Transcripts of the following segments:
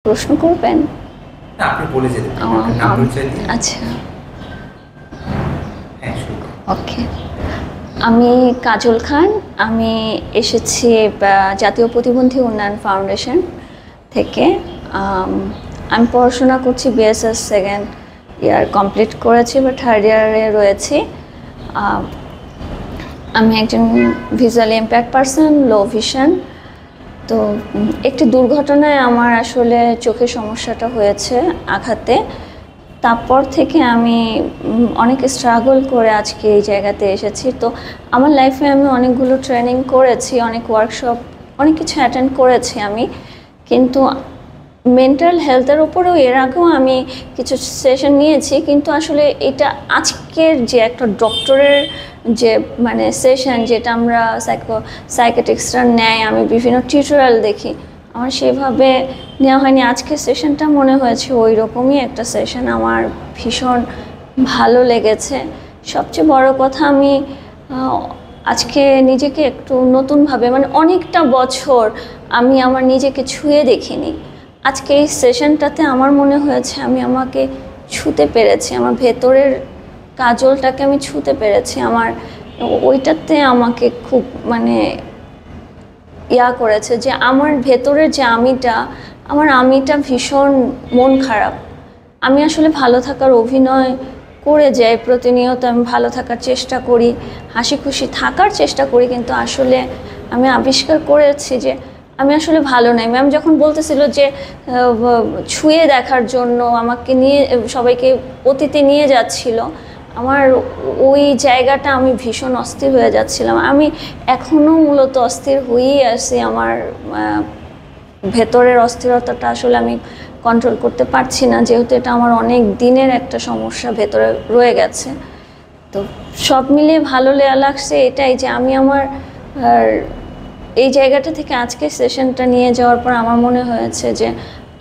প্রশ্ন করবেন? না, আপনি বলে যেতে পারেন, আপনার নাম পরিচয় দিন। আচ্ছা, হ্যাঁ, শুরু করুন। ওকে। আমি কাজল খান। আমি এসেছি জাতীয় প্রতিবন্ধী উন্নয়ন ফাউন্ডেশন থেকে। আমি পড়াশোনা করছি, বিএসএস সেকেন্ড ইয়ার কমপ্লিট করেছি বা থার্ড ইয়ারে রয়েছি। আমি একজন visually impact person, low vision. তো একটি দুর্ঘটনায় আমার আসলে চোখের সমস্যাটা হয়েছে আঘাতে। তারপর থেকে আমি অনেক স্ট্রাগল করে আজকে এই জায়গাতে এসেছি। তো আমার লাইফে আমি অনেকগুলো ট্রেনিং করেছি, অনেক ওয়ার্কশপ, অনেক কিছু অ্যাটেন্ড করেছি আমি, কিন্তু মেন্টাল হেলথের উপরেও এর আগেও আমি কিছু সেশন নিয়েছি। কিন্তু আসলে এটা আজকের যে একটা ডক্টরের যে মানে সেশন, যেটা আমরা সাইকিয়াট্রিস্টরা নেয়, আমি বিভিন্ন টিউটোরিয়াল দেখি, আমার সেভাবে নেওয়া হয়নি। আজকের সেশনটা মনে হয়েছে ওই রকমই একটা সেশন। আমার ভীষণ ভালো লেগেছে। সবচেয়ে বড় কথা, আমি আজকে নিজেকে একটু নতুনভাবে, মানে অনেকটা বছর আমি আমার নিজেকে ছুঁয়ে দেখিনি। আজকে এই সেশনটাতে আমার মনে হয়েছে আমি আমাকে ছুঁতে পেরেছি, আমার ভেতরের কাজলটাকে আমি ছুঁতে পেরেছি। আমার ওইটাতে আমাকে খুব মানে করেছে যে আমার ভেতরের যে আমার আমিটা ভীষণ মন খারাপ। আমি আসলে ভালো থাকার অভিনয় করে যাই প্রতিনিয়ত, আমি ভালো থাকার চেষ্টা করি, হাসি খুশি থাকার চেষ্টা করি, কিন্তু আসলে আমি আবিষ্কার করেছি যে আমি আসলে ভালো নাই। ম্যাম যখন বলতেছিল যে ছুঁয়ে দেখার জন্য আমাকে নিয়ে সবাইকে অতীতে নিয়ে যাচ্ছিল, আমার ওই জায়গাটা আমি ভীষণ অস্থির হয়ে যাচ্ছিলাম। আমি এখনও মূলত অস্থির হয়েই আছি। আমার ভেতরের অস্থিরতাটা আসলে আমি কন্ট্রোল করতে পারছি না, যেহেতু এটা আমার অনেক দিনের একটা সমস্যা ভেতরে রয়ে গেছে। তো সব মিলিয়ে ভালো লাগছে এটাই যে আমি আমার এই জায়গাটা থেকে আজকে সেশনটা নিয়ে যাওয়ার পর আমার মনে হয়েছে যে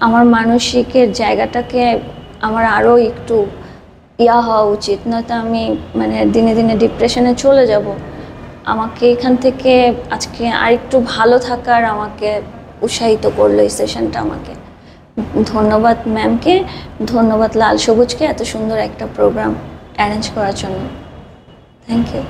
আমার মানসিকের জায়গাটাকে আমার আরও একটু হওয়া উচিত, নয়তো আমি মানে দিনে দিনে ডিপ্রেশনে চলে যাব। আমাকে এখান থেকে আজকে আরেকটু ভালো থাকার আমাকে উৎসাহিত করলো এই সেশনটা আমাকে। ধন্যবাদ ম্যামকে, ধন্যবাদ লাল সবুজকে এত সুন্দর একটা প্রোগ্রাম অ্যারেঞ্জ করার জন্য। Thank you.